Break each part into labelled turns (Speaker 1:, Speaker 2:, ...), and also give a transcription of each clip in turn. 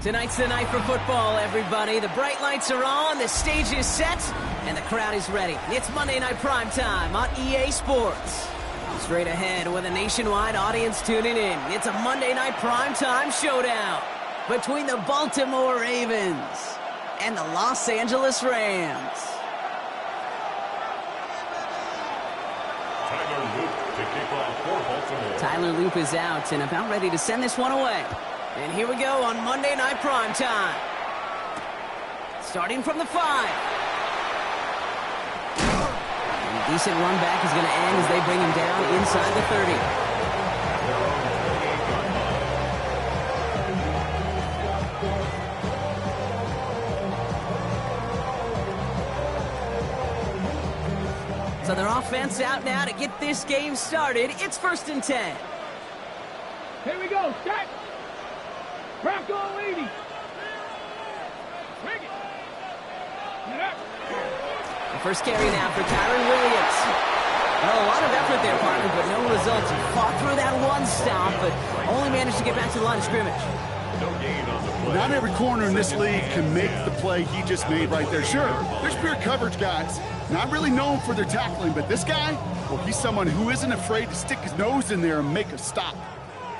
Speaker 1: Tonight's the night for football, everybody. The bright lights are on, the stage is set, and the crowd is ready. It's Monday Night Primetime on EA Sports. Straight ahead with a nationwide audience tuning in. It's a Monday Night Primetime showdown between the Baltimore Ravens and the Los Angeles Rams. Tyler Loop is out and about ready to send this one away. And here we go on Monday Night Primetime. Starting from the 5. And a decent run back is going to end as they bring him down inside the 30. So their offense out now to get this game started. It's 1st and 10.
Speaker 2: Here we go, set. Bronco 80. Bring it. Get up.
Speaker 1: The first carry now for Kyron Williams. Well, a lot of effort there, partner, but no results. He fought through that one stop, but only managed to get back to the line of scrimmage.
Speaker 3: Not every corner in this league can make the play he just made right there. Sure, there's pure coverage guys, not really known for their tackling, but this guy, well, he's someone who isn't afraid to stick his nose in there and make a stop.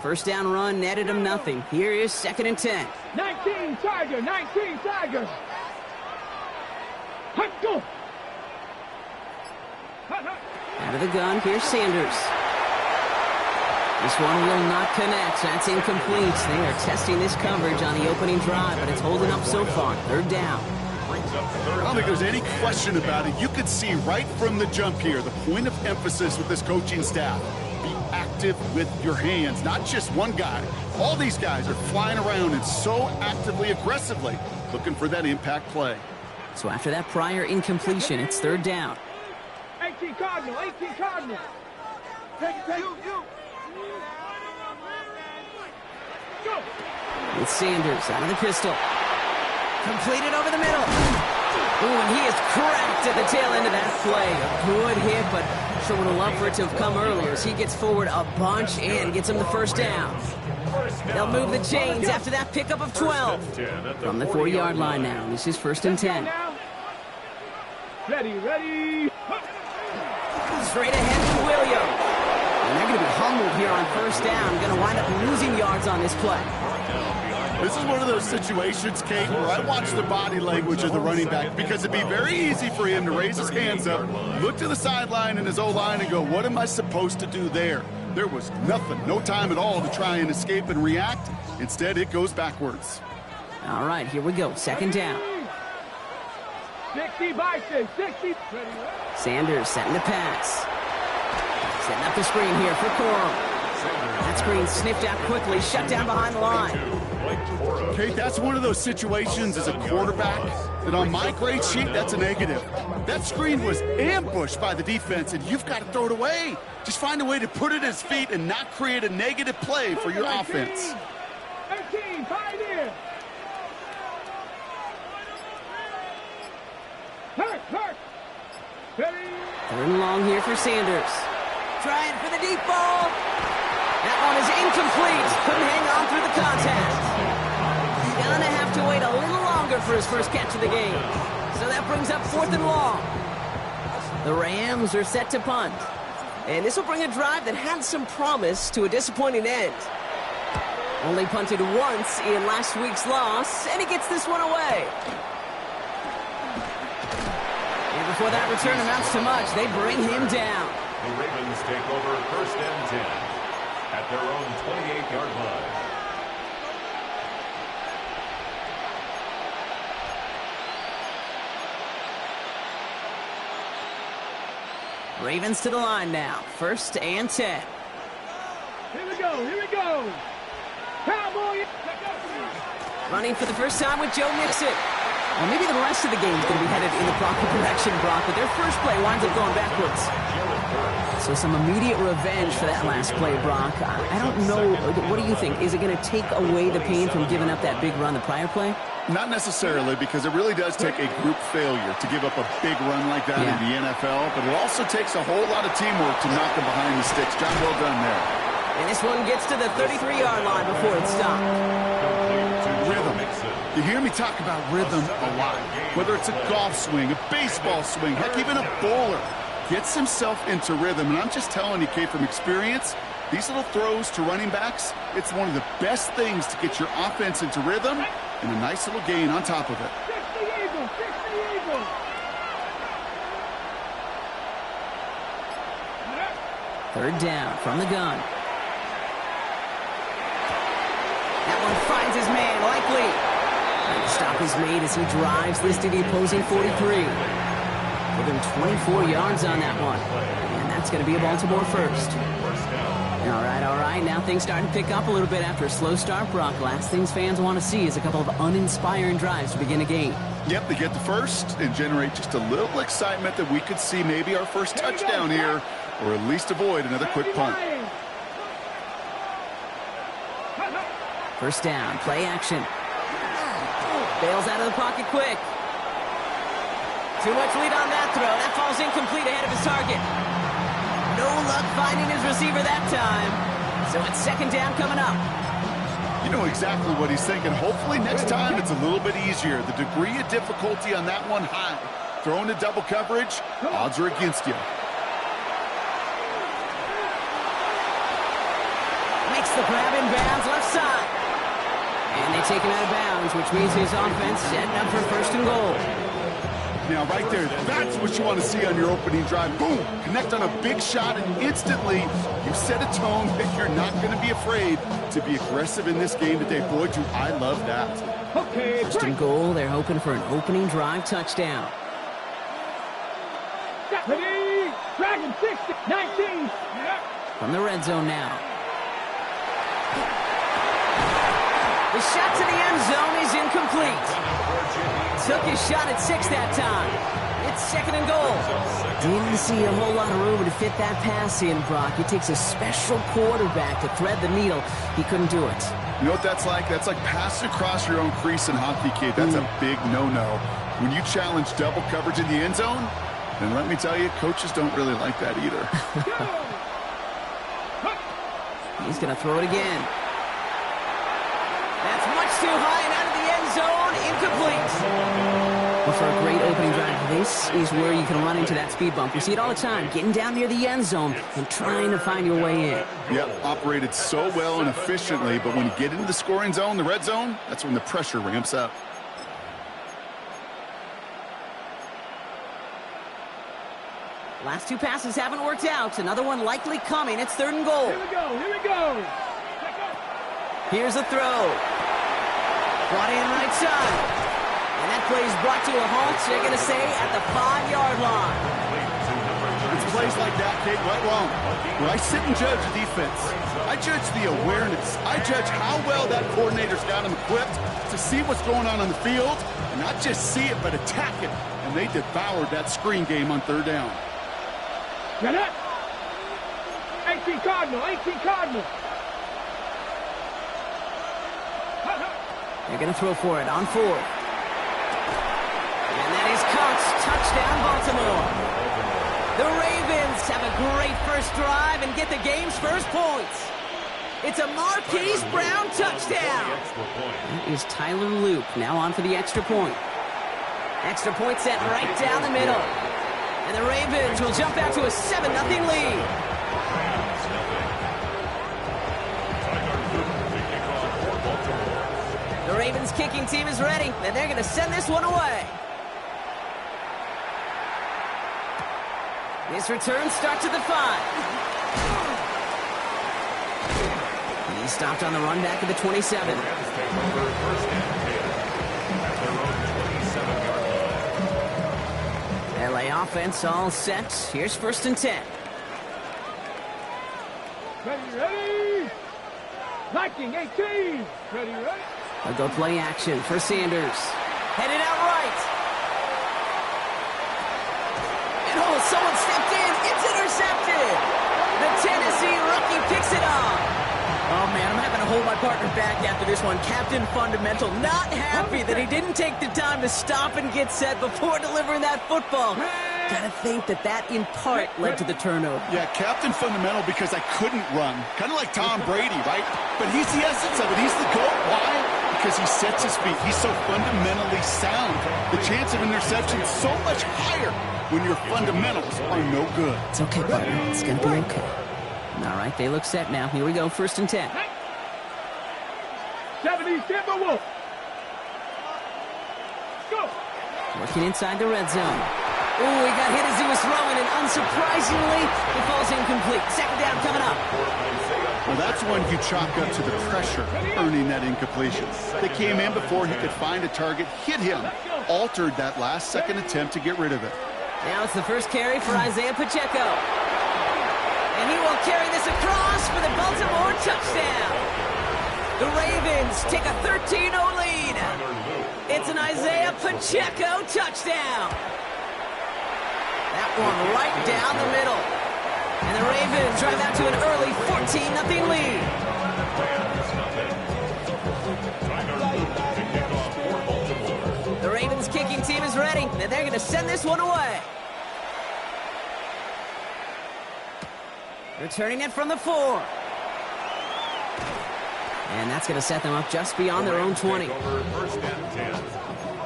Speaker 1: First down run netted him nothing. Here is 2nd and 10.
Speaker 2: 19 Tiger, 19 Tiger. Hut, go.
Speaker 1: Out of the gun, here's Sanders. This one will not connect. That's incomplete. They are testing this coverage on the opening drive, but it's holding up so far. 3rd down.
Speaker 3: I don't think there's any question about it. You could see right from the jump here, the point of emphasis with this coaching staff. Be active with your hands, not just one guy. All these guys are flying around and so actively, aggressively looking for that impact play.
Speaker 1: So after that prior incompletion, it's 3rd down.
Speaker 2: 18 Cardinal, 18 Cardinal. Take it. Go.
Speaker 1: With Sanders out of the pistol. Completed over the middle. Ooh, and he is cracked at the tail end of that play. A good hit, but sure would have loved for it to have come earlier as he gets forward a bunch and gets him the 1st down. They'll move the chains after that pickup of 12. From the 40-yard line now. This is 1st and 10.
Speaker 2: Ready.
Speaker 1: Straight ahead to Williams. And they're going to be humbled here on 1st down. Going to wind up losing yards on this play.
Speaker 3: This is one of those situations, Kate, where I watch the body language of the running back because it'd be very easy for him to raise his hands up, look to the sideline and his O-line and go, what am I supposed to do there? There was nothing, no time at all to try and escape and react. Instead, it goes backwards.
Speaker 1: All right, here we go. 2nd down.
Speaker 2: 60 Bison, 60.
Speaker 1: Sanders setting the pass. Setting up the screen here for Corum. That screen sniffed out quickly, shut down behind the line.
Speaker 3: Kate, that's one of those situations as a quarterback that on my grade sheet, that's a negative. That screen was ambushed by the defense, and you've got to throw it away. Just find a way to put it at his feet and not create a negative play for your offense.
Speaker 2: 18, Pioneer. Hurt.
Speaker 1: 3rd and long here for Sanders. Trying for the deep ball. That one is incomplete. Couldn't hang on through the contact. He's going to have to wait a little longer for his first catch of the game. So that brings up 4th and long. The Rams are set to punt. And this will bring a drive that had some promise to a disappointing end. Only punted once in last week's loss, and he gets this one away. And before that return amounts to much, they bring him down.
Speaker 4: The Ravens take over 1st and 10 at their own 28-yard line.
Speaker 1: Ravens to the line now. 1st and 10.
Speaker 2: Here we go. Cowboy.
Speaker 1: Running for the first time with Joe Mixon. Well, maybe the rest of the game is going to be headed in the proper direction, Brock, but their first play winds up going backwards. So some immediate revenge for that last play, Brock. I don't know. What do you think? Is it going to take away the pain from giving up that big run the prior play?
Speaker 3: Not necessarily, because it really does take a group failure to give up a big run like that in the NFL, but it also takes a whole lot of teamwork to knock them behind the sticks. Job well done there.
Speaker 1: And this one gets to the 33-yard line before it's stopped.
Speaker 3: Rhythm. You hear me talk about rhythm a lot. Whether it's a golf swing, a baseball swing, heck, even a bowler gets himself into rhythm. And I'm just telling you, Kate, from experience, these little throws to running backs, it's one of the best things to get your offense into rhythm and a nice little gain on top of it.
Speaker 2: 60 Eagles, 60 Eagles.
Speaker 1: Third down from the gun. That one finds his man, likely. And the stop is made as he drives this to the opposing 43. Give him 24 yards on that one. And that's going to be a Baltimore first. All right. Now things starting to pick up a little bit after a slow start, Brock. Last things fans want to see is a couple of uninspiring drives to begin a game.
Speaker 3: Yep, they get the first and generate just a little excitement that we could see maybe our first touchdown here, or at least avoid another quick punt.
Speaker 1: First down, play action. Bails out of the pocket quick. Too much lead on that throw. That falls incomplete ahead of his target. No luck finding his receiver that time. So it's second down coming up.
Speaker 3: You know exactly what he's thinking. Hopefully next time it's a little bit easier. The degree of difficulty on that one high. Throwing to double coverage, odds are against you.
Speaker 1: Makes the grab in bounds left side. And they take him out of bounds, which means his offense setting up for first and goal.
Speaker 3: Now, right there, that's what you want to see on your opening drive. Boom! Connect on a big shot, and instantly you set a tone that you're not going to be afraid to be aggressive in this game today. Boy, do I love that.
Speaker 2: Okay,
Speaker 1: first and goal, they're hoping for an opening drive touchdown.
Speaker 2: Ready, Dragon 60, 19.
Speaker 1: From the red zone now. The shot to the end zone is incomplete. Took his shot at 6 that time. It's second and goal. Didn't see a whole lot of room to fit that pass in, Brock. It takes a special quarterback to thread the needle. He couldn't do it.
Speaker 3: You know what that's like? That's like passing across your own crease in hockey, kid. That's a big no-no. When you challenge double coverage in the end zone, then let me tell you, coaches don't really like that either.
Speaker 1: He's going to throw it again. That's much too high and out of the end zone. Incomplete. Well, for a great opening drive, this is where you can run into that speed bump. We see it all the time, getting down near the end zone and trying to find your way in.
Speaker 3: Yep, operated so well and efficiently, but when you get into the scoring zone, the red zone, that's when the pressure ramps up.
Speaker 1: Last two passes haven't worked out. Another one likely coming. It's third and goal.
Speaker 2: Here we go, here we go.
Speaker 1: Here's a throw. Brought in right side. And that play is brought to a halt, they're going to say, at the 5-yard line.
Speaker 3: It's plays like that, Kate, right wrong. When I sit and judge a defense, I judge the awareness. I judge how well that coordinator's got him equipped to see what's going on the field, and not just see it, but attack it. And they devoured that screen game on third down.
Speaker 2: Got it. 18 Cardinal, 18 Cardinal.
Speaker 1: They're going to throw for it on fourth. And that is caught. Touchdown, Baltimore. The Ravens have a great first drive and get the game's first points. It's a Marquise Brown touchdown. That is Tyler Loop now on for the extra point. Extra point set right down the middle. And the Ravens will jump out to a 7-0 lead. The Ravens kicking team is ready, and they're going to send this one away. This return starts at the 5. He stopped on the run back at the 27. LA offense all set. Here's first and 10.
Speaker 2: Ready. Viking 18. Ready.
Speaker 1: They'll go play action for Sanders. Headed out right. And someone stepped in. It's intercepted. The Tennessee rookie picks it up. Oh, man, I'm having to hold my partner back after this one. Captain Fundamental not happy that he didn't take the time to stop and get set before delivering that football. Gotta think that in part led to the turnover.
Speaker 3: Yeah, captain fundamental because I couldn't run. Kind of like Tom Brady, right? But he's the essence of it. He's the GOAT. Why? Because he sets his feet. He's so fundamentally sound. The chance of interception is so much higher when your fundamentals are no good.
Speaker 1: It's okay, partner. It's gonna be okay. All right, they look set now. Here we go, 1st and 10.
Speaker 2: 70, Timber Wolf. Go.
Speaker 1: Working inside the red zone. Oh, he got hit as he was throwing, and unsurprisingly, it falls incomplete. 2nd down coming up.
Speaker 3: Well, that's one you chalk up to the pressure earning that incompletion. They came in before he could find a target, hit him, altered that last-second attempt to get rid of it.
Speaker 1: Now it's the first carry for Isaiah Pacheco. And he will carry this across for the Baltimore touchdown. The Ravens take a 13-0 lead. It's an Isaiah Pacheco touchdown. That one right down the middle. And the Ravens drive out to an early 14-0 lead. The Ravens kicking team is ready, and they're going to send this one away. Returning it from the 4. And that's going to set them up just beyond their own 20.
Speaker 4: 1st and 10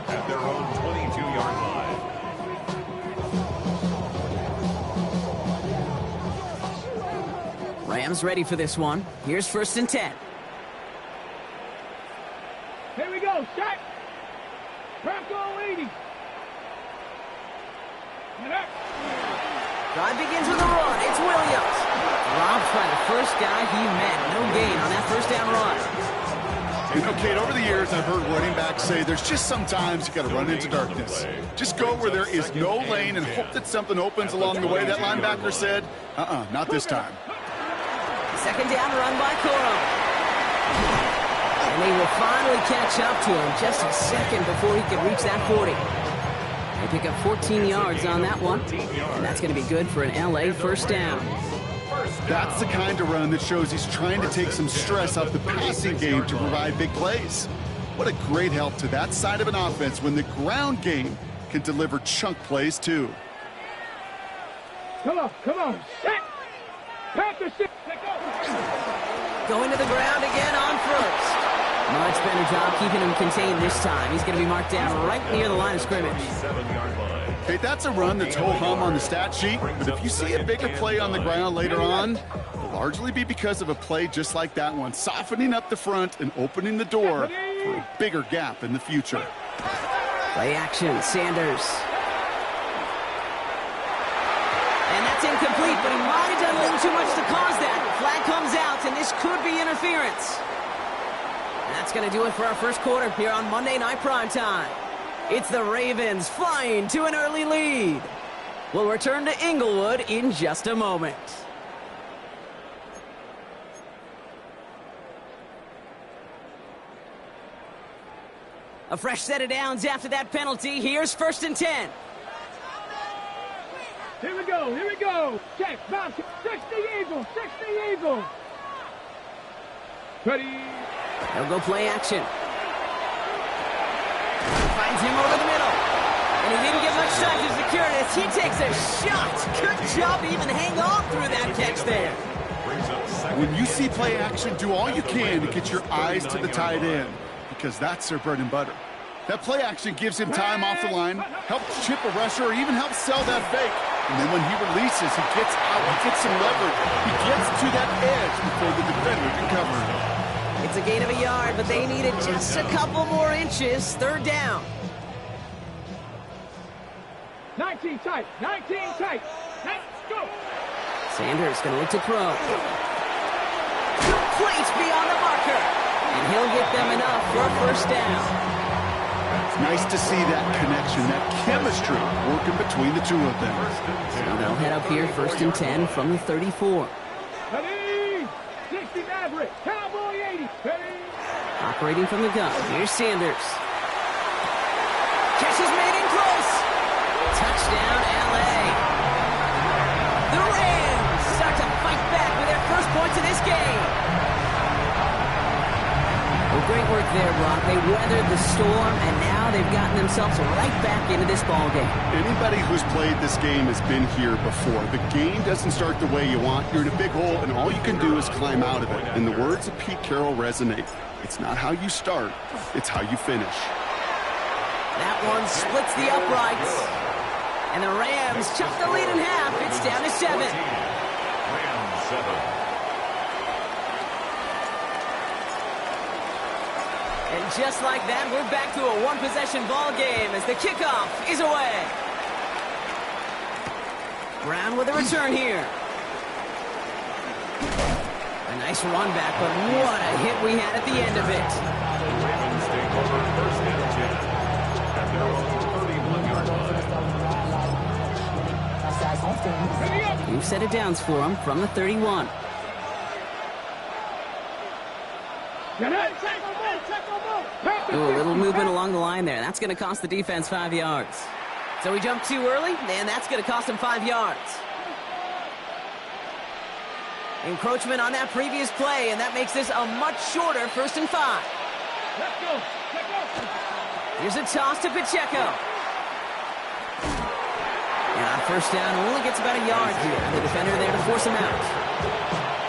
Speaker 4: at their own 22-yard line.
Speaker 1: Rams ready for this one. Here's 1st and 10.
Speaker 2: Here we go. Shot. Bronco 80.
Speaker 1: Drive begins with a run. It's Williams. Robbed by the first guy he met. No gain on that 1st down run.
Speaker 3: You know, Kate, over the years, I've heard running backs say there's just sometimes you got to run into darkness. Just go where there is no lane and hope that something opens along the way. That linebacker said, not this time.
Speaker 1: 2nd down run by Coro. And they will finally catch up to him just a second before he can reach that 40. They pick up 14 yards on that one, and that's going to be good for an LA 1st down.
Speaker 3: That's the kind of run that shows he's trying to take some stress off the passing game to provide big plays. What a great help to that side of an offense when the ground game can deliver chunk plays too.
Speaker 2: Come on. Set. Panther set.
Speaker 1: Going to the ground again on 1st. Much better job keeping him contained this time. He's going to be marked down right near the line of scrimmage.
Speaker 4: 7-yard line.
Speaker 3: Hey, that's a run that's ho-hum on the stat sheet, but if you see a bigger play on the ground later on, it'll largely be because of a play just like that one, softening up the front and opening the door for a bigger gap in the future.
Speaker 1: Play action, Sanders. And that's incomplete, but he might have done a little too much to cause that. Flag comes out, and this could be interference. And that's going to do it for our 1st quarter here on Monday Night Primetime. It's the Ravens flying to an early lead. We'll return to Inglewood in just a moment. A fresh set of downs after that penalty. Here's 1st and 10.
Speaker 2: Here we go. Check, bounce, 60 Eagles. Ready.
Speaker 1: They'll go play action. Finds him over the middle. And he didn't get much time to secure it as he takes a shot. Good job to even hang on through that catch there.
Speaker 3: When you see play action, do all you can to get your eyes to the tight end, because that's their bread and butter. That play action gives him time off the line, helps chip a rusher, or even helps sell that fake. And then when he releases, he gets out, he gets some leverage. He gets to that edge before the defender can cover him.
Speaker 1: It's a gain of a yard, but they needed just a couple more inches. 3rd down.
Speaker 2: 19 tight. Let's go.
Speaker 1: Sanders going to look to throw. Complete beyond the marker. And he'll get them enough for a 1st down.
Speaker 3: It's nice to see that connection, that chemistry working between the two of them.
Speaker 1: So they'll head up here 1st and 10 from the 34.
Speaker 2: Ready. 60 Maverick. Cowboy 80. Ready.
Speaker 1: Operating from the gun. Here's Sanders. Catch is made in close. Touchdown, LA. The Rams start to fight back with their 1st points in this game. We'll go Great work there, Brock. They weathered the storm, and now they've gotten themselves right back into this ball game.
Speaker 3: Anybody who's played this game has been here before. The game doesn't start the way you want. You're in a big hole, and all you can do is climb out of it. And the words of Pete Carroll resonate. It's not how you start, it's how you finish.
Speaker 1: That one splits the uprights. And the Rams chop the lead in half. It's down to 7.
Speaker 4: Rams 7.
Speaker 1: And just like that, we're back to a one-possession ball game as the kickoff is away. Brown with a return here. A nice run back, but what a hit we had at the end of it.
Speaker 4: The Ravens take over first and 10 at their own 31-yard line.
Speaker 1: New set of downs for him from the 31. Ooh, a little movement along the line there. That's going to cost the defense 5 yards. So we jumped too early, and that's going to cost him 5 yards. Encroachment on that previous play, and that makes this a much shorter 1st and 5.
Speaker 2: Let's go. Let's go.
Speaker 1: Here's a toss to Pacheco. And on 1st down, only gets about a yard here. And the defender there to force him out.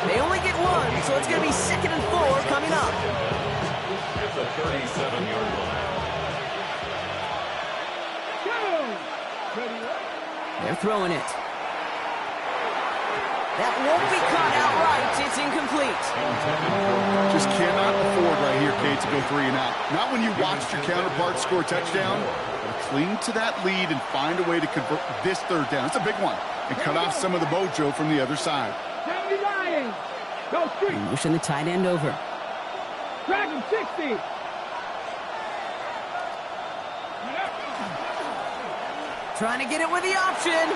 Speaker 1: They only get 1, so it's going to be 2nd and 4 coming up.
Speaker 4: At the 37-yard line.
Speaker 1: They're throwing it. That won't be caught outright. It's incomplete.
Speaker 3: Just cannot afford right here, Kate, to go 3 and out. Not when you watched your counterpart score a touchdown. Cling to that lead and find a way to convert this 3rd down. It's a big one. And cut off some of the mojo from the other side.
Speaker 2: Go street.
Speaker 1: Motion the tight end over.
Speaker 2: Drag him 60.
Speaker 1: Trying to get it with the option.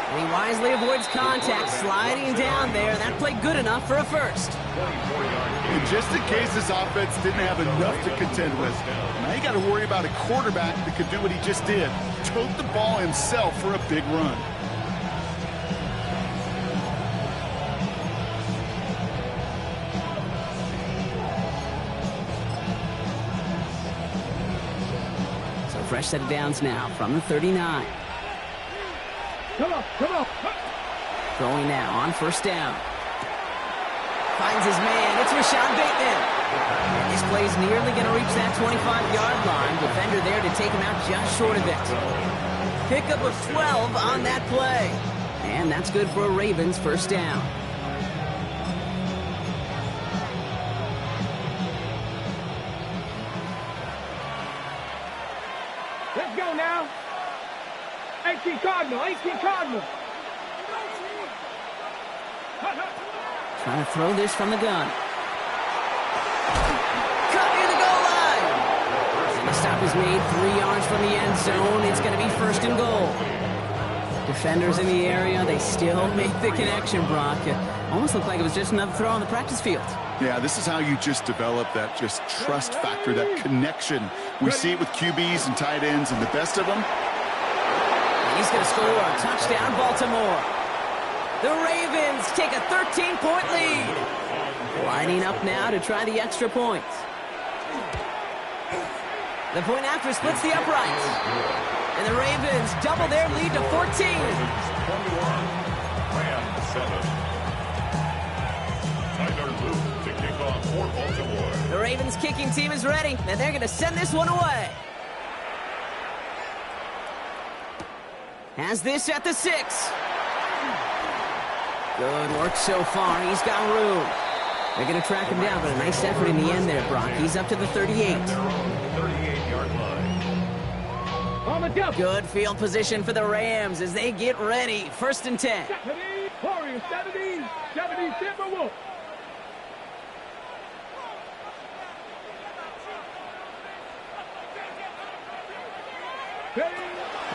Speaker 1: And he wisely avoids contact, sliding down there. That played good enough for a 1st.
Speaker 3: And just in case this offense didn't have enough to contend with, now you got to worry about a quarterback that could do what he just did. Tote the ball himself for a big run.
Speaker 1: Fresh set of downs now from the 39.
Speaker 2: Come on, come on.
Speaker 1: Throwing now on 1st down. Finds his man. It's Rashad Bateman. And this play's nearly going to reach that 25-yard line. Defender there to take him out just short of it. Pickup of 12 on that play. And that's good for a Ravens 1st down.
Speaker 2: Let's go now. 18 Cardinal, 18 Cardinal.
Speaker 1: Trying to throw this from the gun. Cut near the goal line. And the stop is made 3 yards from the end zone. It's going to be 1st and goal. Defenders in the area, they still make the connection, Brock. It almost looked like it was just another throw on the practice field.
Speaker 3: Yeah, this is how you just develop that just trust factor, that connection. We see it with QBs and tight ends, and the best of them.
Speaker 1: He's going to score a touchdown, Baltimore. The Ravens take a 13-point lead. Lining up now to try the extra points. The point after splits the uprights. And the Ravens double their lead to 14.
Speaker 4: Rams 7. Tyler Luke to kick off for Baltimore.
Speaker 1: The Ravens kicking team is ready, and they're going to send this one away. Has this at the 6. Good work so far. He's got room. They're going to track him down, but a nice effort in the end there, Brock. He's up to the 38.
Speaker 4: 38-yard line.
Speaker 2: On the double.
Speaker 1: Good field position for the Rams as they get ready. 1st and 10.
Speaker 2: 70, Warriors, 70, Timberwolves.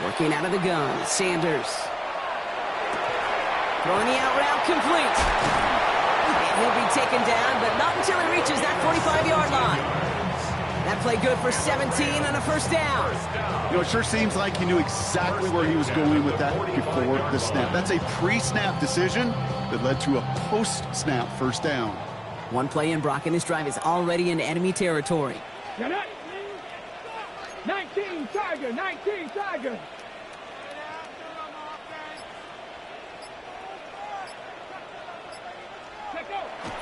Speaker 1: Working out of the gun, Sanders. Throwing the out route complete. And he'll be taken down, but not until he reaches that 45-yard line. That play good for 17 and a 1st down.
Speaker 3: You know, it sure seems like he knew exactly where he was going with that before the snap. That's a pre-snap decision that led to a post-snap 1st down.
Speaker 1: One play in, Brock, and this drive is already in enemy territory.
Speaker 2: Get it. 19 Tiger, 19 Tiger.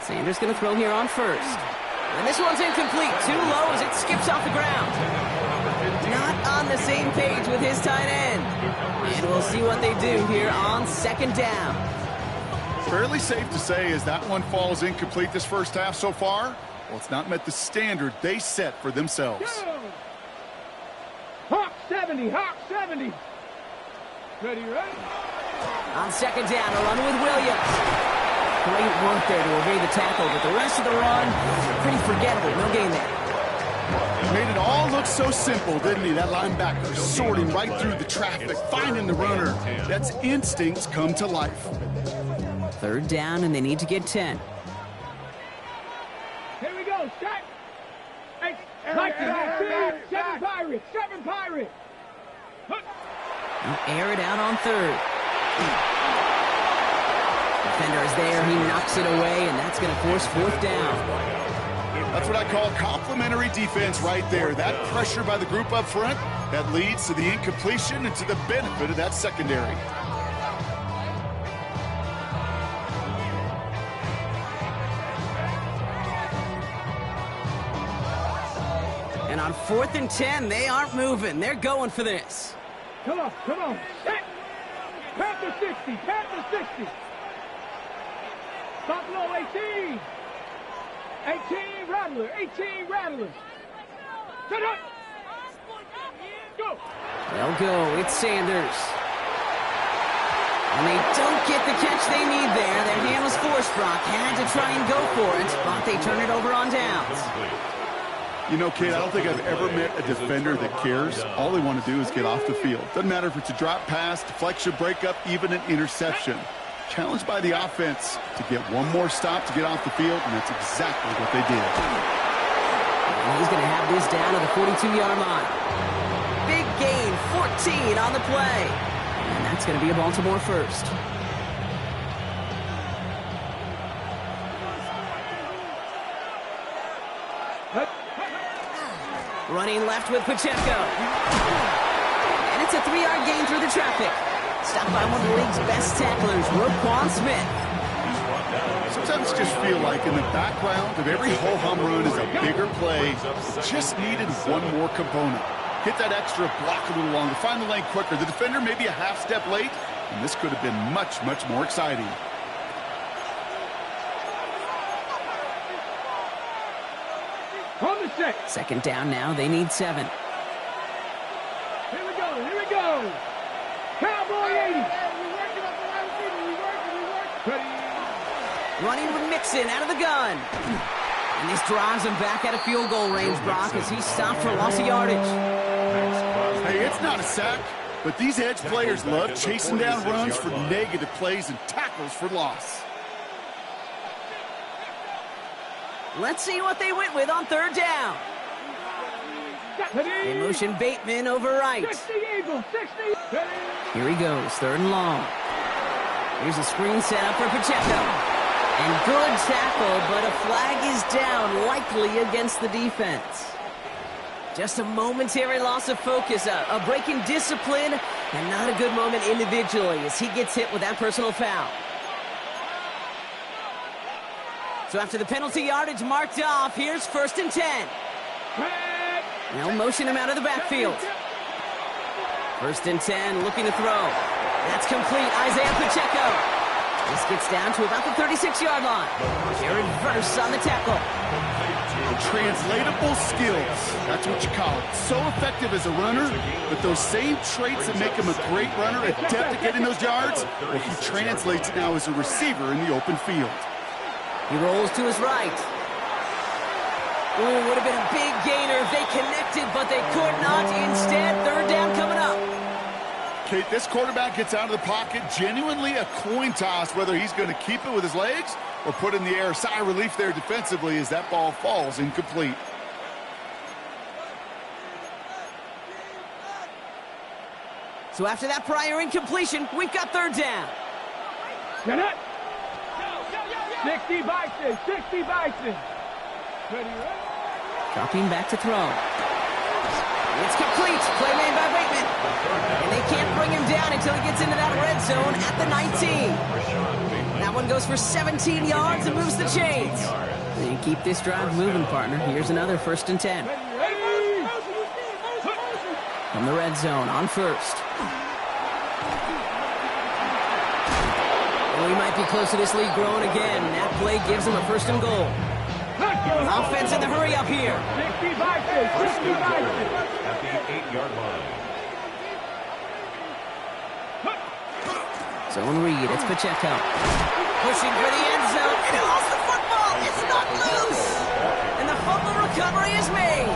Speaker 1: Sanders going to throw here on first. And this one's incomplete. Too low as it skips off the ground. Not on the same page with his tight end. And we'll see what they do here on second down.
Speaker 3: Fairly safe to say as that one falls incomplete this first half so far. Well, it's not met the standard they set for themselves.
Speaker 2: Go. Hawk 70, Hawk 70. Ready, ready?
Speaker 1: On second down, a run with Williams. Great work there to evade the tackle, but the rest of the run, pretty forgettable. No gain there.
Speaker 3: He made it all look so simple, didn't he? That linebacker sorting right through the traffic, finding the runner. That's instincts come to life.
Speaker 1: Third down, and they need to get 10.
Speaker 2: Here we go, set. Seven Pirates, 7 Pirates.
Speaker 1: Air it out on third. Defender is there, he knocks it away, and that's going to force fourth down.
Speaker 3: That's what I call complementary defense right there. That pressure by the group up front, that leads to the incompletion and to the benefit of that secondary.
Speaker 1: And on 4th and 10, they aren't moving. They're going for this.
Speaker 2: Come on, come on. Set. Panther 60, Panther 60. Buffalo 18. 18 Rattler, 18 Rattlers. Set up. Go.
Speaker 1: They'll go. It's Sanders. And they don't get the catch they need there. Their hand was forced, Brock. Had to try and go for it, but they turn it over on downs.
Speaker 3: You know, Kate, I don't think I've ever met a defender that cares. All they want to do is get off the field. Doesn't matter if it's a drop pass, deflection, breakup, even an interception. Challenged by the offense to get one more stop to get off the field, and that's exactly what they did.
Speaker 1: And he's going to have this down to the 42-yard line. Big gain, 14 on the play. And that's going to be a Baltimore first. Running left with Pacheco. And it's a 3-yard gain through the traffic. Stopped by one of the league's best tacklers, Roquan Smith.
Speaker 3: Sometimes just feel like in the background of every ho-hum run is a bigger play. It just needed one more component. Hit that extra block a little longer, find the lane quicker. The defender maybe a half step late, and this could have been much, much more exciting.
Speaker 2: On the set.
Speaker 1: Second down now, they need 7.
Speaker 2: Here we go, here we go. Cowboy 80.
Speaker 1: Running with Mixon out of the gun. And this drives him back out of field goal range, Brock, as he stopped for loss of yardage.
Speaker 3: Hey, it's not a sack, but these edge players love chasing down runs for negative plays and tackles for loss.
Speaker 1: Let's see what they went with on third down. They motion Bateman over right.
Speaker 2: 60 Eagles, 60.
Speaker 1: Here he goes, third and long. Here's a screen set up for Pacheco. And good tackle, but a flag is down, likely against the defense. Just a momentary loss of focus, a break in discipline, and not a good moment individually as he gets hit with that personal foul. So after the penalty yardage marked off, here's 1st and 10. They'll motion him out of the backfield. 1st and 10, looking to throw. That's complete, Isaiah Pacheco. This gets down to about the 36-yard line. Jared Verse on the tackle.
Speaker 3: Translatable skills, that's what you call it. So effective as a runner, but those same traits that make him a great runner, adept at getting those yards, well, he translates now as a receiver in the open field.
Speaker 1: He rolls to his right. Ooh, would have been a big gainer if they connected, but they could not. Instead, third down coming up.
Speaker 3: Kate, this quarterback gets out of the pocket, genuinely a coin toss, whether he's going to keep it with his legs or put in the air. Sigh of relief there defensively as that ball falls incomplete.
Speaker 1: So after that prior incompletion, we've got third down.
Speaker 2: Get it. 60 Bison, 60 Bison. Ready, ready.
Speaker 1: Dropping back to throw. It's complete. Play made by Bateman. And they can't bring him down until he gets into that red zone at the 19. That one goes for 17 yards and moves the chains. They keep this drive moving, partner. Here's another 1st and 10. From the red zone on first. Oh, he might be close to this lead growing again. That play gives him a 1st and goal. Offense in the hurry up here.
Speaker 2: 60 Bison, 60 Bison.
Speaker 4: At the 8-yard line.
Speaker 1: Zone read, it's Pacheco. Pushing for the end zone, and he lost the football. It's not loose. And the fumble recovery is made.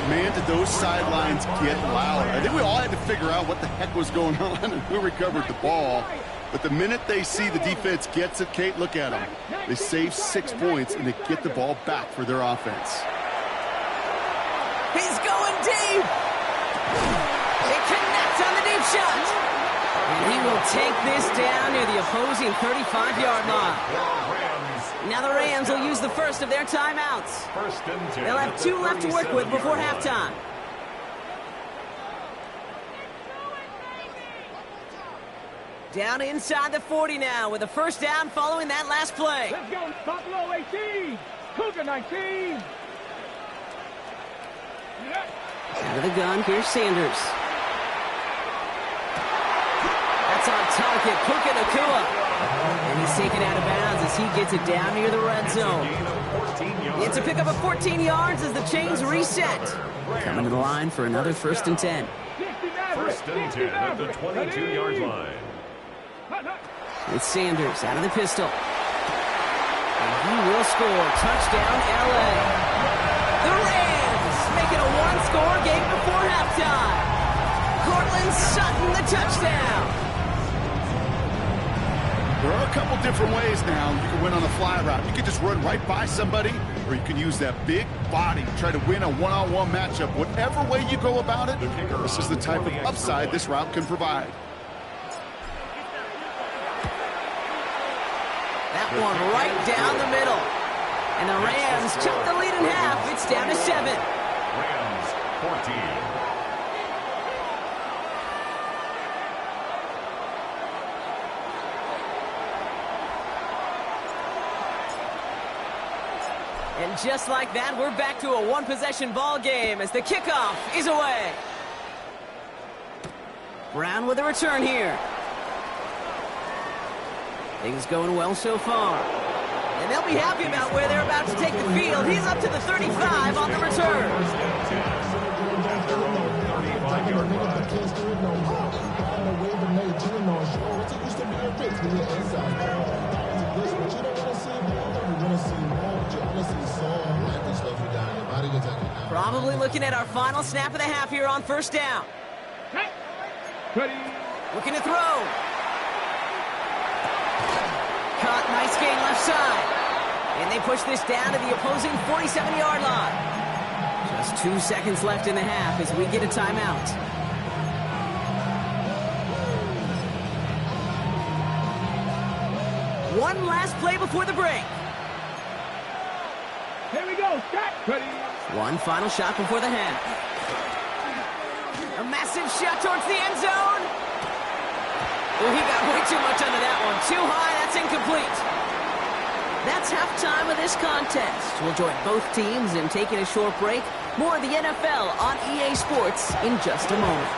Speaker 3: Man, did those sidelines get loud. I think we all had to figure out what the heck was going on and who recovered the ball. But the minute they see the defense gets it, Kate, look at them. They save 6 points, and they get the ball back for their offense.
Speaker 1: He's going deep. They connect on the deep shot. And he will take this down near the opposing 35-yard line. Now the Rams will use the first of their timeouts. They'll have 2 left to work with before halftime. Down inside the 40 now with a 1st down following that last play.
Speaker 2: Let's go, Buffalo 18, Cougar 19.
Speaker 1: Out of the gun, here's Sanders. That's on target, Puka Nacua. And he's taken out of bounds as he gets it down near the red zone. It's a pickup of 14 yards as the chains reset. Coming to the line for another 1st and 10.
Speaker 4: 1st and 10 at the 22-yard line.
Speaker 1: It's Sanders out of the pistol. And he will score. Touchdown, L.A. The Rams make it a 1-score game before halftime. Cortland Sutton, the touchdown.
Speaker 3: There are a couple different ways now. You can win on the fly route. You can just run right by somebody, or you can use that big body, try to win a one-on-one matchup. Whatever way you go about it, this is the type of upside this route can provide.
Speaker 1: That one right down the middle. And the Rams took the lead in half. It's down to 7.
Speaker 4: Rams 14.
Speaker 1: And just like that, we're back to a 1-possession ball game as the kickoff is away. Brown with a return here. Things going well so far. And they'll be happy about where they're about to take the field. He's up to the 35 on the return. Probably looking at our final snap of the half here on 1st down.
Speaker 2: Ready.
Speaker 1: Looking to throw. Caught, nice gain left side. And they push this down to the opposing 47-yard line. Just 2 seconds left in the half as we get a timeout. One last play before the break.
Speaker 2: Here we go, start. Ready.
Speaker 1: One final shot before the half. A massive shot towards the end zone. Oh, he got way too much under that one. Too high, that's incomplete. That's halftime of this contest. We'll join both teams in taking a short break. More of the NFL on EA Sports in just a moment.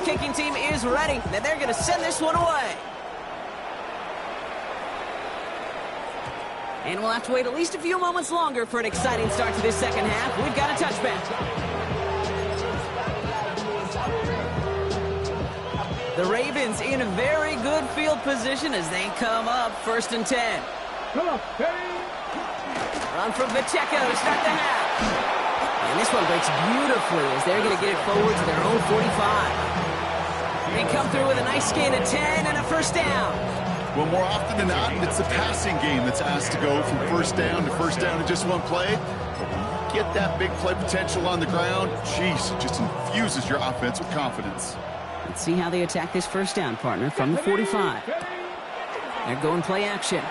Speaker 1: Kicking team is ready, and they're going to send this one away. And we'll have to wait at least a few moments longer for an exciting start to this second half. We've got a touchback. The Ravens in a very good field position as they come up 1st and 10.
Speaker 2: Come on, ready.
Speaker 1: Run from Pacheco to start the half. And this one breaks beautifully as they're going to get it forward to their own 45. They come through with a nice gain of 10 and a first down.
Speaker 3: Well, more often than not, it's the passing game that's asked to go from first down in just one play. But when you get that big play potential on the ground, geez, it just infuses your offense with confidence.
Speaker 1: Let's see how they attack this first down, partner, from the 45. They're going play action.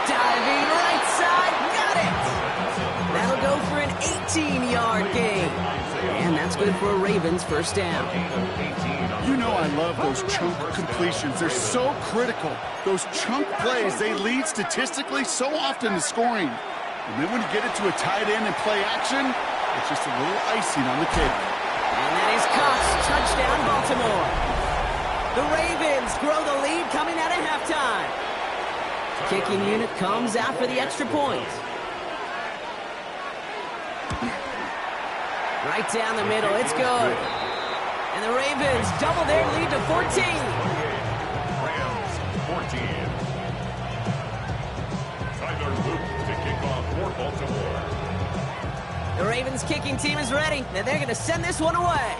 Speaker 1: Diving right side, got it! That'll go for an 18-yard gain. And that's good for a Ravens first down.
Speaker 3: You know I love those chunk completions. They're so critical. Those chunk plays, they lead statistically so often to scoring. And then when you get it to a tight end and play action, it's just a little icing on the cake.
Speaker 1: And that is Cox. Touchdown, Baltimore. The Ravens grow the lead coming out of halftime. Kicking unit comes out for the extra point. Right down the middle. It's good. And the Ravens double their lead to 14.
Speaker 4: Rams 14. Tyler Luke to kick off for Baltimore.
Speaker 1: The Ravens kicking team is ready, and they're going to send this one away.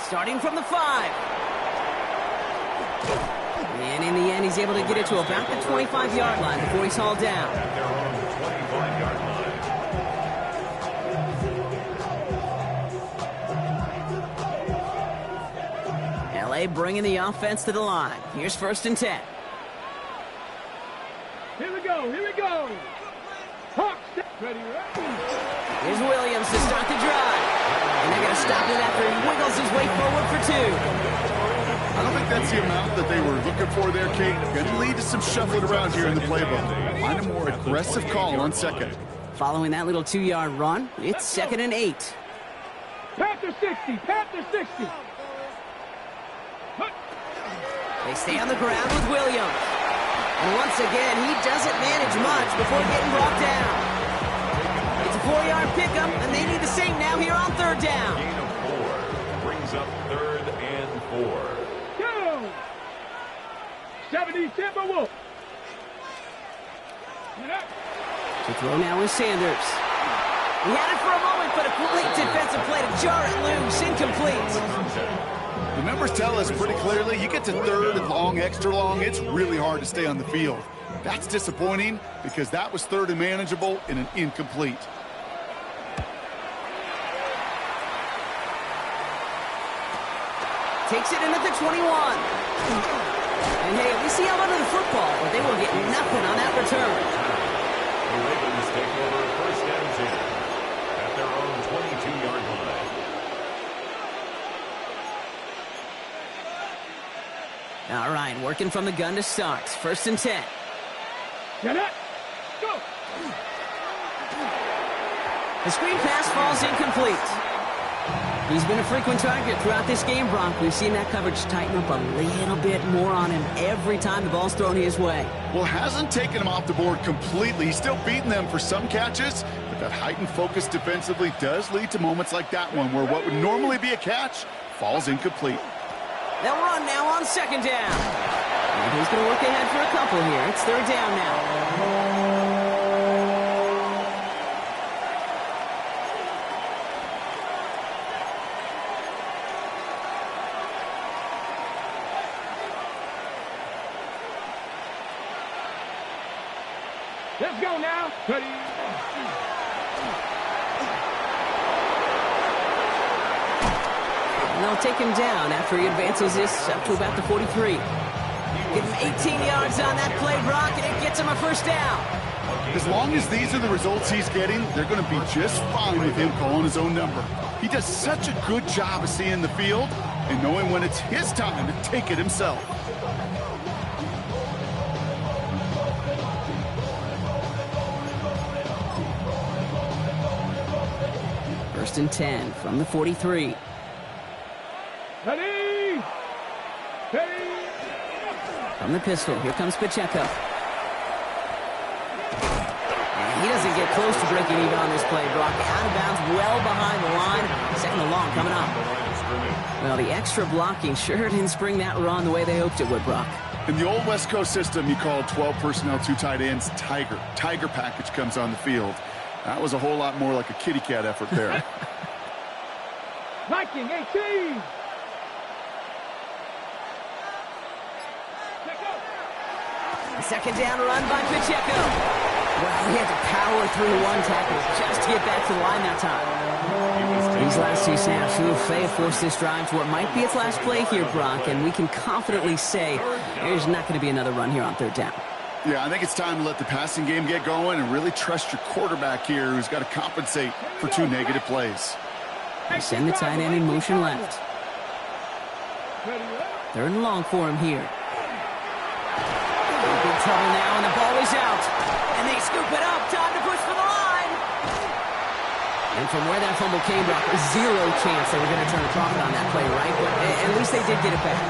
Speaker 1: Starting from the 5. And in the end, he's able to get it to about the 25-yard line before he's hauled down.
Speaker 4: At their own 25-yard line.
Speaker 1: LA bringing the offense to the line. Here's 1st and 10.
Speaker 2: Here we go, here we go. Hawks, ready,
Speaker 1: Here's Williams to start the drive. And they're going to stop him after he wiggles his way forward for 2.
Speaker 3: I don't think that's the amount that they were looking for there, Kate. Going to lead to some shuffling around here in the playbook. Find a more aggressive call on second.
Speaker 1: Following that little 2-yard run, it's 2nd and 8.
Speaker 2: Panther 60, Panther 60.
Speaker 1: They stay on the ground with Williams. And once again, he doesn't manage much before getting brought down. It's a 4-yard pickup, and they need the same now here on 3rd down.
Speaker 4: Gain of 4 brings up 3rd and 4.
Speaker 2: Go! 70 Timberwolves.
Speaker 1: To throw now is Sanders. He had it for a moment, but a great defensive play to jar it loose. Incomplete.
Speaker 3: The numbers tell us pretty clearly, you get to 3rd and long, extra long, it's really hard to stay on the field. That's disappointing because that was 3rd and manageable in an incomplete.
Speaker 1: Takes it in at the 21. And hey, at least he held onto the football, but they will get nothing on that return.
Speaker 4: The Ravens take over 1st and 10 at their own 22-yard line.
Speaker 1: All right, working from the gun to start. 1st and 10.
Speaker 2: Get it. Go.
Speaker 1: The screen pass falls incomplete. He's been a frequent target throughout this game, Brock. We've seen that coverage tighten up a little bit more on him every time the ball's thrown his way.
Speaker 3: Well, hasn't taken him off the board completely. He's still beating them for some catches, but that heightened focus defensively does lead to moments like that one where what would normally be a catch falls incomplete.
Speaker 1: They'll run now on 2nd down. And he's going to work ahead for a couple here. It's 3rd down now.
Speaker 2: Let's go now. Ready.
Speaker 1: And they'll take him down after he advances this up to about the 43. Give him 18 yards on that play, Brock, and it gets him a 1st down.
Speaker 3: As long as these are the results he's getting, they're going to be just fine with him calling his own number. He does such a good job of seeing the field and knowing when it's his time to take it himself.
Speaker 1: First and 10 from the 43.
Speaker 2: Ready. Ready.
Speaker 1: From the pistol, here comes Pacheco. And he doesn't get close to breaking even on this play, Brock. Out of bounds, well behind the line. 2nd and long coming up. Well, the extra blocking sure didn't spring that run the way they hoped it would, Brock.
Speaker 3: In the old West Coast system, you call 12 personnel, 2 tight ends, Tiger. Tiger package comes on the field. That was a whole lot more like a kitty cat effort there.
Speaker 2: Viking 18.
Speaker 1: Second down run by Pacheco. Well, he had to power through one tackle just to get back to the line that time. These last two snaps, they have forced this drive to what might be its last play here, Brock, and we can confidently say there's not going to be another run here on third down.
Speaker 3: Yeah, I think it's time to let the passing game get going and really trust your quarterback here, who's got to compensate for 2 negative plays.
Speaker 1: They send the tight end in motion left. Third and long for him here. Big trouble now, and the ball is out. And they scoop it up. Time to push for the line. And from where that fumble came, Brock, zero chance they were going to turn a profit on that play, right? But at least they did get it back.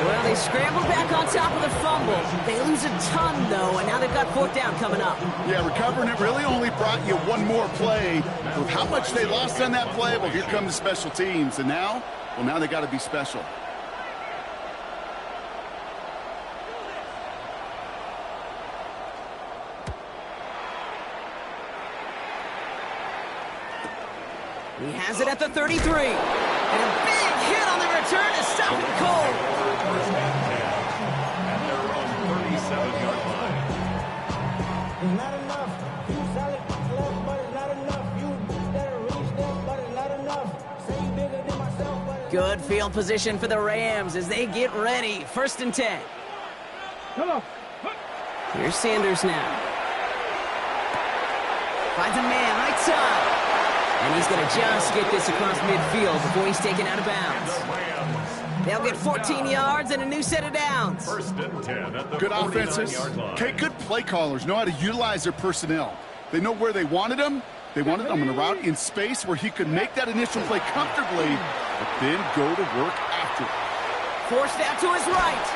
Speaker 1: Well, they scrambled back on top of the fumble. They lose a ton, though, and now they've got fourth down coming up.
Speaker 3: Yeah, recovering it really only brought you one more play. With how much they lost on that play, well, here come the special teams. And now, well, now they got to be special.
Speaker 1: He has it at the 33. And a big hit on the return to stop it cold.
Speaker 4: At their own 37-yard line.
Speaker 5: It's not enough. You solid left, but it's not enough. You better reach that, but it's not enough. Say you bigger than myself, but
Speaker 1: Good field position for the Rams as they get ready. First and 10.
Speaker 2: Come on.
Speaker 1: Here's Sanders now. Finds a man right side. And he's going to just get this across midfield before he's taken out of bounds. They'll get 14 yards and a new set of downs.
Speaker 4: First and 10 at the
Speaker 3: Good offenses.
Speaker 4: 49-yard line.
Speaker 3: Okay, good play callers know how to utilize their personnel. They know where they wanted them. They wanted them on a route in space where he could make that initial play comfortably, but then go to work after it.
Speaker 1: Forced out to his right.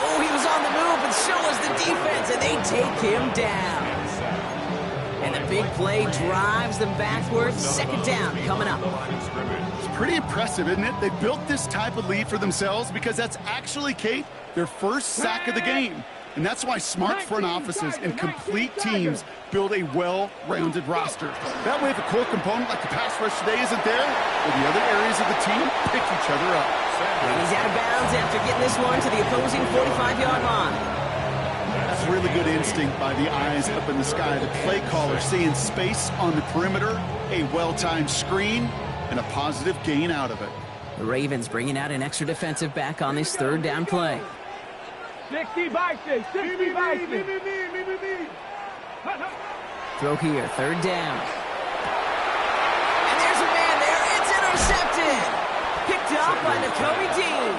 Speaker 1: Oh, he was on the move, and so was the defense, and they take him down. And the big play drives them backwards. Second down coming up.
Speaker 3: It's pretty impressive, isn't it? They built this type of lead for themselves because that's actually, Kate, their first sack of the game. And that's why smart front offices and complete teams build a well-rounded roster. That way, if a core component like the pass rush today isn't there, well, the other areas of the team pick each other up.
Speaker 1: And he's out of bounds after getting this one to the opposing 45-yard line.
Speaker 3: That's really good instinct by the eyes up in the sky. The play caller seeing space on the perimeter, a well-timed screen, and a positive gain out of it.
Speaker 1: The Ravens bringing out an extra defensive back on this third down play.
Speaker 2: 60 Vikings. 60 Vikings.
Speaker 1: Throw here, third down. And there's a man there. It's intercepted. Picked up by Nakobe Dean.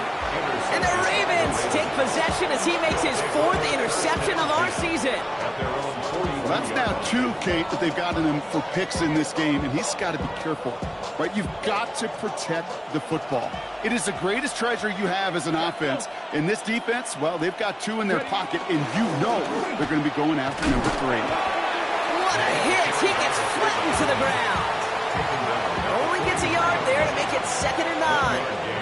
Speaker 1: And the Ravens take possession as he makes his fourth interception of our season.
Speaker 3: Well, that's now 2, Kate, that they've gotten him for picks in this game, and he's got to be careful, right? You've got to protect the football. It is the greatest treasure you have as an offense. In this defense, well, they've got 2 in their pocket, and you know they're going to be going after number 3.
Speaker 1: What a hit! He gets flattened to the ground. Only gets a yard there to make it 2nd and 9.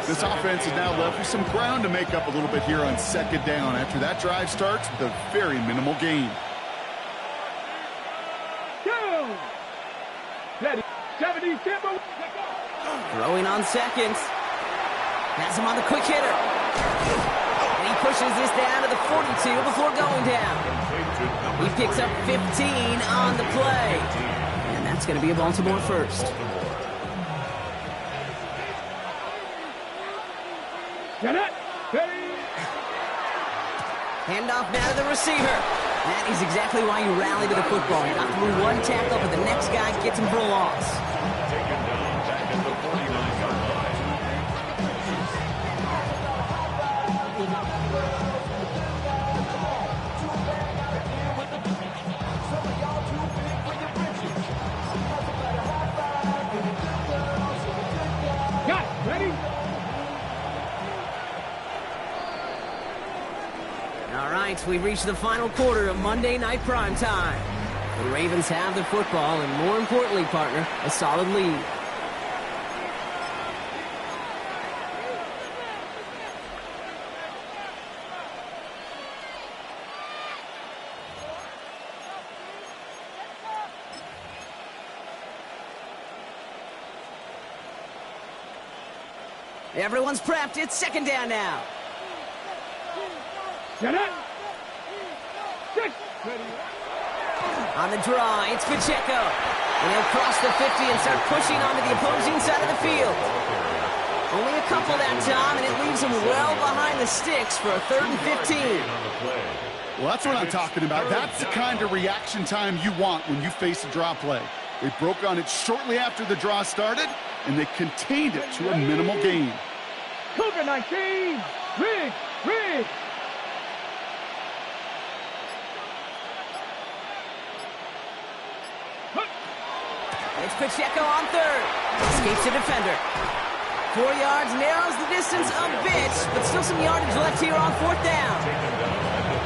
Speaker 3: This offense is now left with some ground to make up a little bit here on 2nd down after that drive starts with a very minimal gain.
Speaker 2: Go. Ready. 70 tempo.
Speaker 1: Throwing on seconds. Has him on the quick hitter. And he pushes this down to the 42 before going down. He picks up 15 on the play. And that's going to be a Baltimore first.
Speaker 2: Get it.
Speaker 1: Handoff now to the receiver. That is exactly why you rally to the football. You got through one tackle, but the next guy gets him for a loss.
Speaker 4: Taken down back at the 49-yard line.
Speaker 2: Got it. Ready.
Speaker 1: All right, we've reached the final quarter of Monday Night Prime Time. The Ravens have the football, and more importantly, partner, a solid lead. Everyone's prepped. It's second down now.
Speaker 2: Set up. Six.
Speaker 1: On the draw, it's Pacheco. And he'll cross the 50 and start pushing onto the opposing side of the field. Only a couple that time, and it leaves him well behind the sticks for a 3rd and 15.
Speaker 3: Well, that's what I'm talking about. That's the kind of reaction time you want when you face a draw play. They broke on it shortly after the draw started, and they contained it to a minimal gain.
Speaker 2: Cougar 19. Rig.
Speaker 1: It's Pacheco on 3rd. Escapes the defender. 4 yards, narrows the distance a bit, but still some yardage left here on 4th down.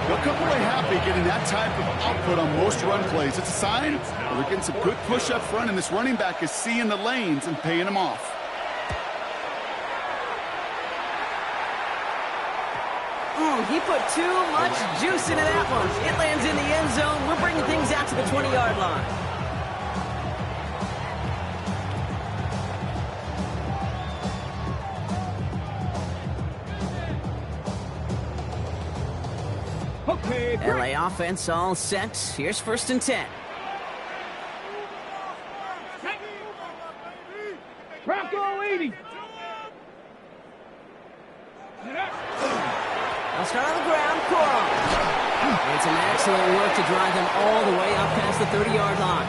Speaker 3: They'll come away happy getting that type of output on most run plays. It's a sign that they're getting some good push up front, and this running back is seeing the lanes and paying them off.
Speaker 1: He put too much juice into that one. It lands in the end zone. We're bringing things out to the 20-yard line.
Speaker 2: Okay,
Speaker 1: LA offense all set. Here's 1st and 10.
Speaker 2: Bronco 80.
Speaker 1: I'll start on the ground. Coral. Made some excellent work to drive them all the way up past the 30-yard line.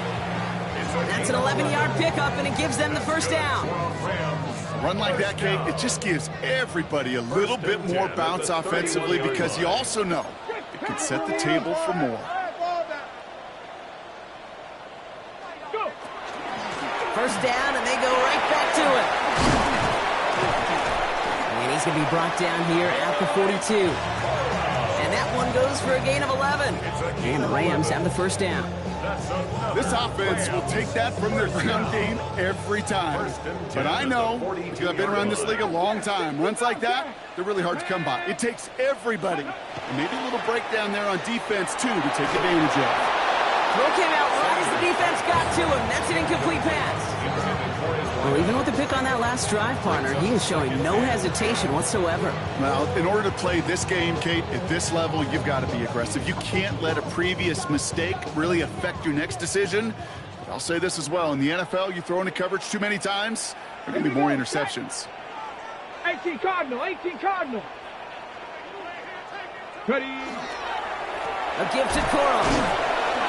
Speaker 1: That's an 11-yard pickup, and it gives them the 1st down.
Speaker 3: A run like that, Kate, it just gives everybody a little bit more bounce offensively because you also know it can set the table for more.
Speaker 2: Go.
Speaker 1: 1st down, and they go right back to it. And he's going to be brought down here at the 42. And that one goes for a gain of 11. And the Rams have the 1st down.
Speaker 3: This offense will take that from their ground game every time. But I know, because I've been around this league a long time, runs like that, they're really hard to come by. It takes everybody. And maybe a little breakdown there on defense, too, to take advantage of.
Speaker 1: Throw came out right as the defense got to him. That's an incomplete pass. Well, even with the pick on that last drive, partner, he is showing no hesitation whatsoever.
Speaker 3: Well, in order to play this game, Kate, at this level, you've got to be aggressive. You can't let a previous mistake really affect your next decision. But I'll say this as well. In the NFL, you throw into coverage too many times, there are going to be more interceptions.
Speaker 2: 18 Cardinal. Ready.
Speaker 1: A give to Coral.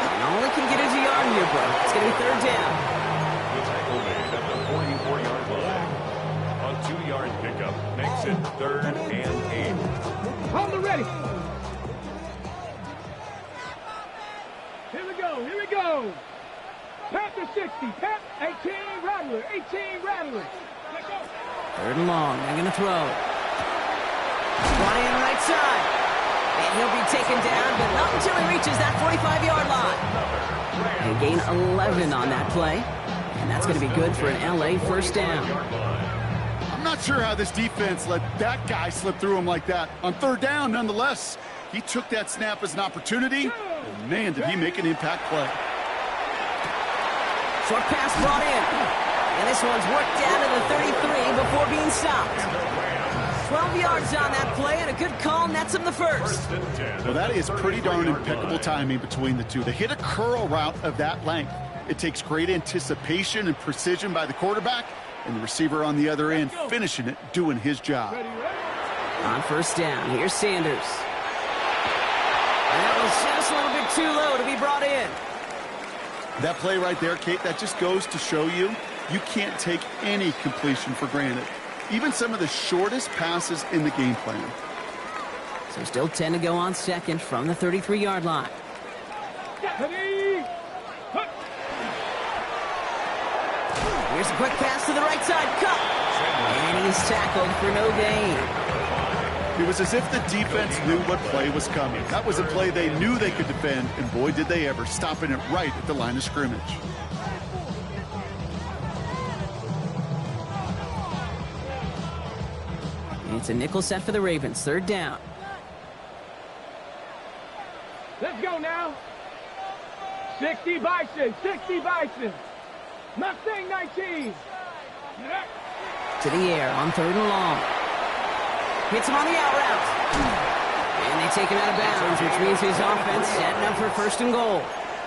Speaker 1: And all he can get is a yard here, bro. It's going to be 3rd down.
Speaker 4: The tackle made at the 44-yard line. A 2-yard pickup makes it 3rd and 8.
Speaker 2: Hold the ready. Here we go. Panther 60. 18 Rattler.
Speaker 1: 3rd and long. They're going to throw. Brought in right side. And he'll be taken down, but not until he reaches that 45-yard line. A gain 11 on that play. And that's going to be good for an LA 1st down.
Speaker 3: I'm not sure how this defense let that guy slip through him like that. On 3rd down, nonetheless, he took that snap as an opportunity, and man, did he make an impact play.
Speaker 1: Short pass brought in. And this one's worked down to the 33 before being stopped. 12 yards on that play, and a good call nets him the 1st.
Speaker 3: Well, that is pretty darn impeccable timing between the two. To hit a curl route of that length, it takes great anticipation and precision by the quarterback, and the receiver on the other end finishing it, doing his job.
Speaker 1: On 1st down, here's Sanders. And that was just a little bit too low to be brought in.
Speaker 3: That play right there, Kate, that just goes to show you can't take any completion for granted. Even some of the shortest passes in the game plan.
Speaker 1: So still 10 to go on 2nd from the 33-yard line. Here's a quick pass to the right side. Cut. And he's tackled for no gain.
Speaker 3: It was as if the defense knew what play was coming. That was a play they knew they could defend, and boy, did they ever, stopping it right at the line of scrimmage.
Speaker 1: It's a nickel set for the Ravens. 3rd down.
Speaker 2: Let's go now. 60 Bison. Mustang 19.
Speaker 1: To to the air on 3rd and long. Hits him on the out route. And they take him out of bounds, which means his offense setting up for 1st and goal.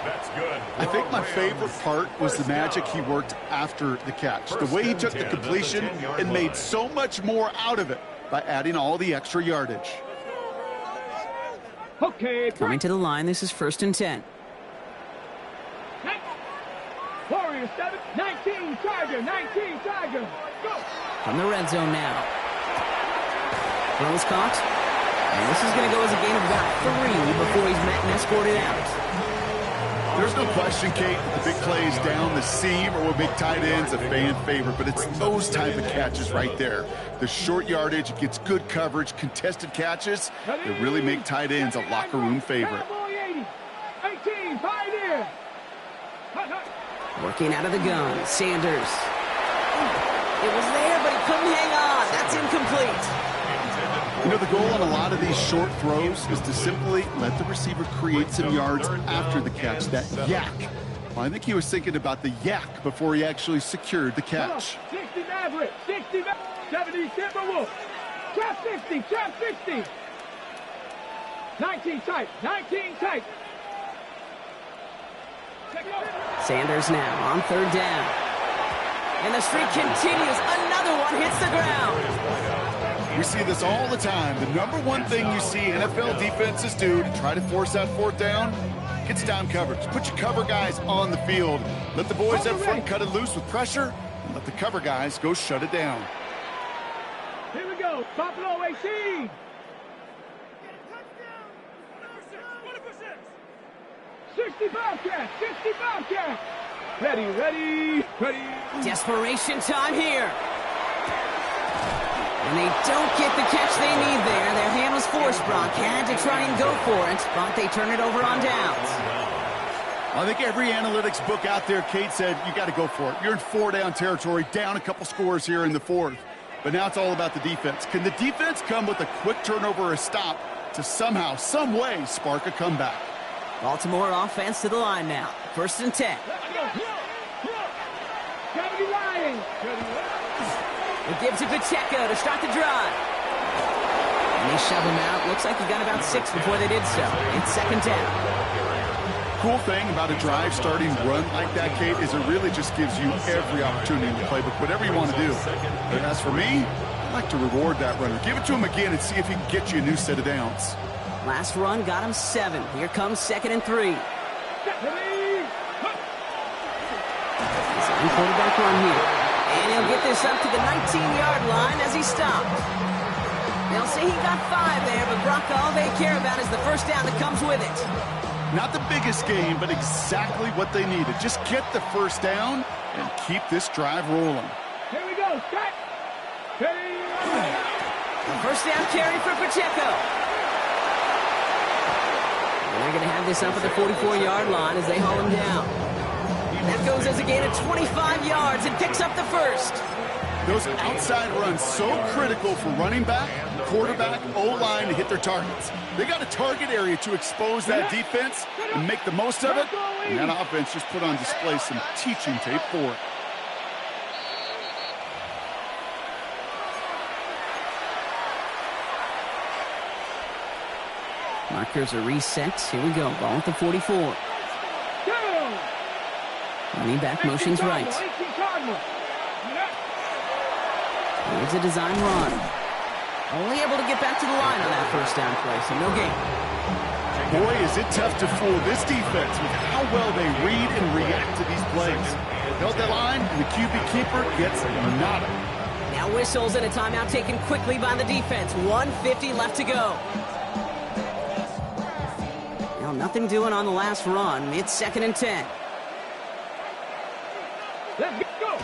Speaker 4: That's good.
Speaker 3: I think my favorite part was the magic he worked after the catch. The way he took the completion and made so much more out of it by adding all the extra yardage.
Speaker 2: Okay,
Speaker 1: Coming to the line, this is 1st and 10.
Speaker 2: Warriors 7, 19, Tiger, 19, Tiger. Go!
Speaker 1: From the red zone now. Throw is caught. And this is going to go as a gain of about 3 before he's met and escorted out.
Speaker 3: There's no question, Kate, that the big plays down the seam or will make tight ends a fan favorite, but it's those type of catches right there. The short yardage, it gets good coverage, contested catches that really make tight ends a locker room favorite.
Speaker 2: 18, Pioneer.
Speaker 1: Working out of the gun, Sanders. It was there, but he couldn't hang on. That's incomplete.
Speaker 3: You know, the goal on a lot of these short throws is to simply let the receiver create some yards after the catch, that yak. Well, I think he was thinking about the yak before he actually secured the catch.
Speaker 2: 60 Maverick, 60 70 Timberwolf. Trap 60, trap 60. 19 tight, 19 tight.
Speaker 1: Sanders now on 3rd down. And the streak continues. Another one hits the ground.
Speaker 3: We see this all the time. The number one thing you see NFL defenses do to try to force that 4th down, gets down coverage. Put your cover guys on the field. Let the boys up front cut it loose with pressure, and let the cover guys go shut it down.
Speaker 2: Here we go, Buffalo 18. 60 Bobcats, 60 Bobcats. Ready, ready, ready.
Speaker 1: Desperation time here. And they don't get the catch they need there. Their hand was forced, Brock. Had to try and go for it, but they turn it over on downs.
Speaker 3: I think every analytics book out there, Kate, said you got to go for it. You're in 4-down territory, down a couple scores here in the 4th. But now it's all about the defense. Can the defense come with a quick turnover or a stop to somehow, some way, spark a comeback?
Speaker 1: Baltimore offense to the line now. 1st and 10. It gives to Pacheco to start the drive. And they shove him out. Looks like he got about 6 before they did so. It's 2nd down.
Speaker 3: Cool thing about a drive starting run like that, Kate, is it really just gives you every opportunity in the playbook, whatever you want to do. But as for me, I like to reward that runner. Give it to him again and see if he can get you a new set of downs.
Speaker 1: Last run got him 7. Here comes 2nd and 3. It's a quarterback run here. And he'll get this up to the 19-yard line as he stopped. They'll say he got 5 there, but Brock, all they care about is the 1st down that comes with it.
Speaker 3: Not the biggest gain, but exactly what they needed. Just get the 1st down and keep this drive rolling.
Speaker 2: Here we go, Scott.
Speaker 1: The 1st down carry for Pacheco. And they're going to have this up at the 44-yard line as they haul him down. That goes as a gain of 25 yards and picks up the 1st.
Speaker 3: Those outside runs so critical for running back, quarterback, O-line to hit their targets. They got a target area to expose that defense and make the most of it. And that offense just put on display some teaching tape for it.
Speaker 1: Markers are reset. Here we go. Ball at the 44. Running back motions right. Here's a design run. Only able to get back to the line on that 1st down play, so no gain.
Speaker 3: Boy, is it tough to fool this defense with how well they read and react to these plays. Held that line, and the QB keeper gets nada.
Speaker 1: Now whistles and a timeout taken quickly by the defense. 1:50 left to go. Now nothing doing on the last run. It's 2nd and 10.
Speaker 2: Let's go.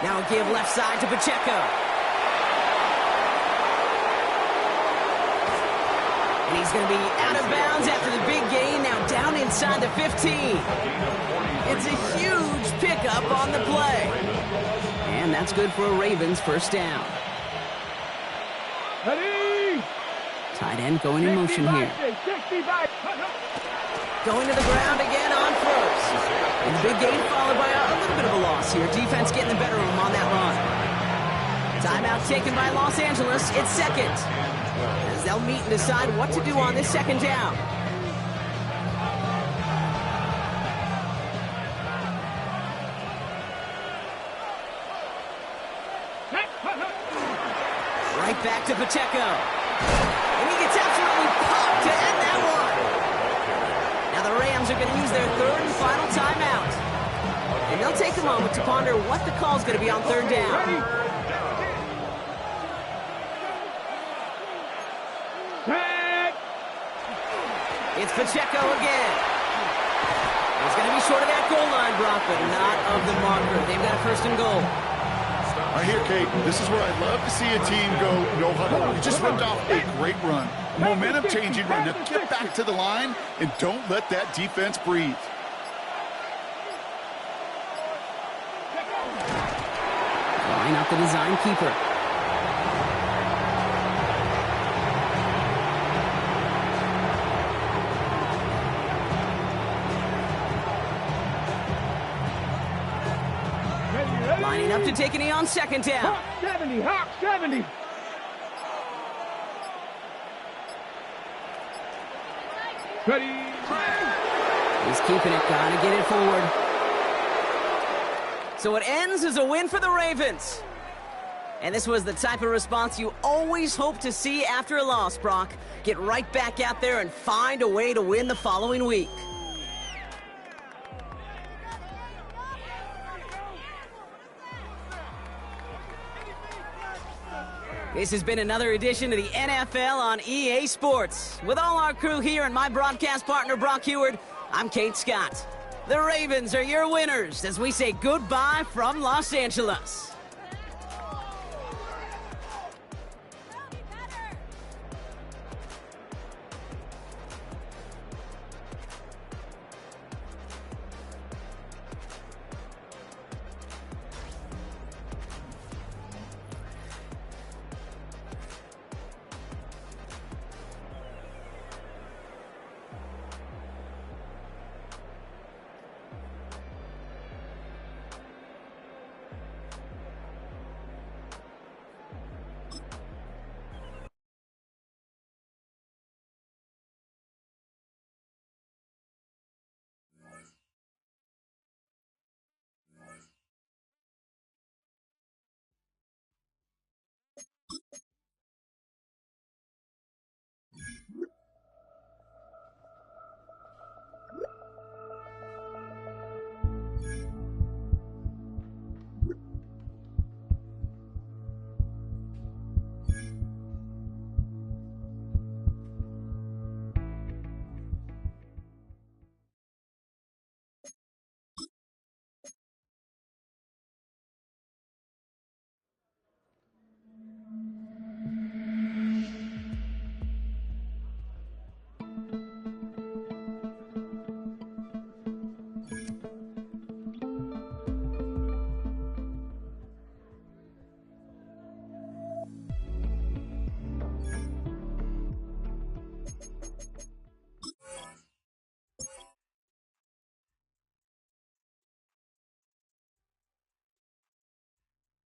Speaker 1: Now a give left side to Pacheco. And he's going to be out of bounds after the big gain. Now down inside the 15. It's a huge pickup on the play. And that's good for a Ravens 1st down.
Speaker 2: Ready.
Speaker 1: Tight end going in motion here. Going to the ground again on 1st. And the big gain followed by a little bit of a loss here. Defense getting the better of him on that run. Timeout taken by Los Angeles. It's second. As they'll meet and decide what to do on this second down. Right back to Pacheco. And he gets absolutely popped to end that one. Now the Rams are going to use their third and final timeout. And they'll take a moment to ponder what the call is going to be on third down. It's Pacheco again. He's going to be short of that goal line, Brock, but not of the marker. They've got a first and goal.
Speaker 3: Right here, Kate, this is where I'd love to see a team go no huddle. We just ripped off a great run. Momentum changing run. Now get back to the line and don't let that defense breathe.
Speaker 1: Line up the design keeper. Lining up to take a knee on second down.
Speaker 2: Hawk 70, Hawk 70. Ready.
Speaker 1: He's keeping it, gotta get it forward. So it ends as a win for the Ravens. And this was the type of response you always hope to see after a loss, Brock. Get right back out there and find a way to win the following week. This has been another edition of the NFL on EA Sports. With all our crew here and my broadcast partner, Brock Heward, I'm Kate Scott. The Ravens are your winners as we say goodbye from Los Angeles.